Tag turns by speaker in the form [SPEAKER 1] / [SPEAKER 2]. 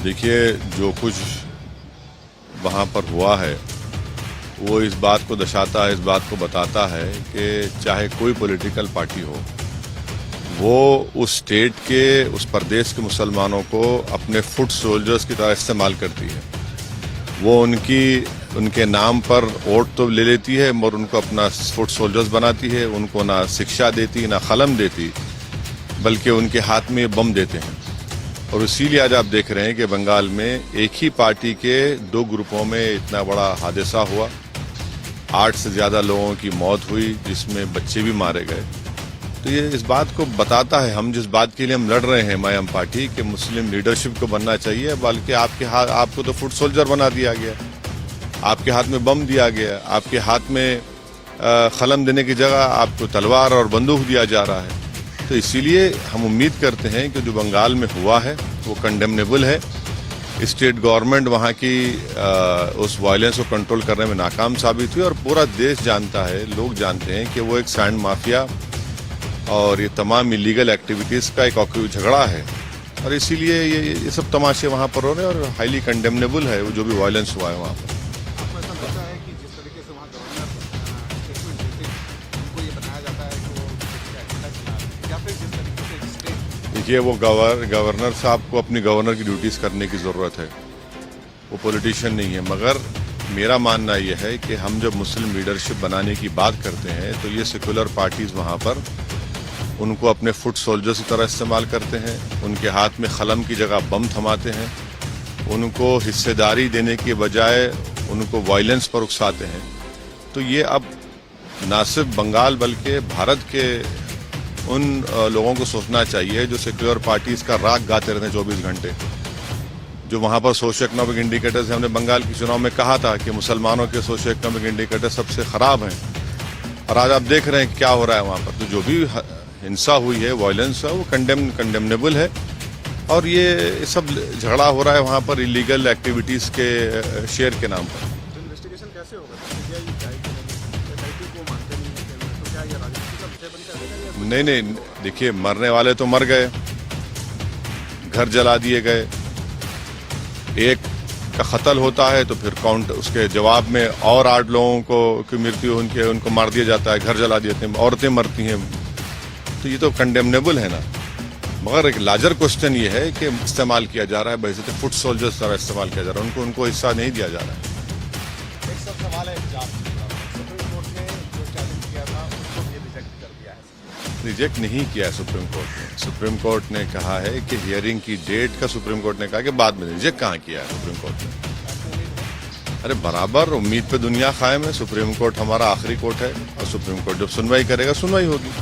[SPEAKER 1] देखिए, जो कुछ वहाँ पर हुआ है वो इस बात को दर्शाता है, इस बात को बताता है कि चाहे कोई पॉलिटिकल पार्टी हो, वो उस स्टेट के, उस प्रदेश के मुसलमानों को अपने फुट सोल्जर्स की तरह इस्तेमाल करती है। वो उनके नाम पर वोट तो ले लेती है और उनको अपना फुट सोल्जर्स बनाती है। उनको ना शिक्षा देती, ना कलम देती, बल्कि उनके हाथ में बम देते हैं। और इसीलिए आज आप देख रहे हैं कि बंगाल में एक ही पार्टी के दो ग्रुपों में इतना बड़ा हादसा हुआ। 8 से ज्यादा लोगों की मौत हुई, जिसमें बच्चे भी मारे गए। तो ये इस बात को बताता है, हम जिस बात के लिए हम लड़ रहे हैं मायाम पार्टी के मुस्लिम लीडरशिप को बनना चाहिए, बल्कि आपको तो फुट सोल्जर बना दिया गया, आपके हाथ में बम दिया गया, आपके हाथ में कलम देने की जगह आपको तलवार और बंदूक दिया जा रहा है। तो इसीलिए हम उम्मीद करते हैं कि जो बंगाल में हुआ है वो कंडेमनेबल है। स्टेट गवर्नमेंट वहाँ की उस वायलेंस को कंट्रोल करने में नाकाम साबित हुई और पूरा देश जानता है, लोग जानते हैं कि वो एक सैंड माफिया और ये तमाम इलीगल एक्टिविटीज़ का एक झगड़ा है। और इसीलिए ये सब तमाशे वहाँ पर हो रहे हैं और हाईली कंडेमनेबल है वो जो भी वायलेंस हुआ है वहाँ पर।
[SPEAKER 2] आपको ऐसा लगता है कि जिस तरीके से वहाँ गवर्नर स्टेटमेंट देते हैं, उनको ये बताया जाता है कि वो एजेंडा चला रहे हैं, या फिर जिस तरीके से स्टेट।
[SPEAKER 1] देखिए, वो गवर्नर साहब को अपनी गवर्नर की ड्यूटीज़ करने की ज़रूरत है, वो पॉलिटिशियन नहीं है। मगर मेरा मानना यह है कि हम जब मुस्लिम लीडरशिप बनाने की बात करते हैं तो ये सेकुलर पार्टीज़ वहाँ पर उनको अपने फुट सोल्जर्स की तरह इस्तेमाल करते हैं, उनके हाथ में कलम की जगह बम थमाते हैं, उनको हिस्सेदारी देने के बजाय उनको वायलेंस पर उकसाते हैं। तो ये अब ना सिर्फ बंगाल बल्कि भारत के उन लोगों को सोचना चाहिए जो सेक्युलर पार्टीज़ का राग गाते रहते हैं 24 घंटे। जो वहाँ पर सोशियो इकोनॉमिक इंडिकेटर्स, हमने बंगाल के चुनाव में कहा था कि मुसलमानों के सोशियो इकोनॉमिक इंडिकेटर सबसे ख़राब हैं, और आज आप देख रहे हैं कि क्या हो रहा है वहाँ पर। तो जो भी हिंसा हुई है, वायलेंस है, वो कंडेमनेबल है। और ये सब झगड़ा हो रहा है वहाँ पर इलीगल एक्टिविटीज़ के शेयर के नाम पर।
[SPEAKER 2] इन्वेस्टिगेशन कैसे होगा? को मानते नहीं है, तो क्या ये राजनीति का विषय बन जाएगा?
[SPEAKER 1] नहीं, देखिए, मरने वाले तो मर गए, घर जला दिए गए, एक का कत्ल होता है तो फिर उसके जवाब में और 8 लोगों की मृत्यु, उनको मार दिया जाता है, घर जला देते हैं, औरतें मरती हैं। तो ये तो कंडेमनेबल है ना। मगर एक लार्जर क्वेश्चन ये है कि इस्तेमाल किया जा रहा है, वैसे तो फुट सोल्जर्स तरह इस्तेमाल किया जा रहा है, उनको हिस्सा नहीं दिया जा रहा है।
[SPEAKER 2] एक सब सवाल है, सुप्रीम कोर्ट ने जो चैलेंज किया था उसको भी रिजेक्ट कर दिया है।
[SPEAKER 1] रिजेक्ट नहीं किया है सुप्रीम कोर्ट ने। सुप्रीम कोर्ट ने कहा है कि हियरिंग की डेट का सुप्रीम कोर्ट ने कहा कि बाद में। रिजेक्ट कहाँ किया है सुप्रीम कोर्ट ने? अरे बराबर उम्मीद पे दुनिया कायम है। सुप्रीम कोर्ट हमारा आखिरी कोर्ट है और सुप्रीम कोर्ट जब सुनवाई करेगा, सुनवाई होगी।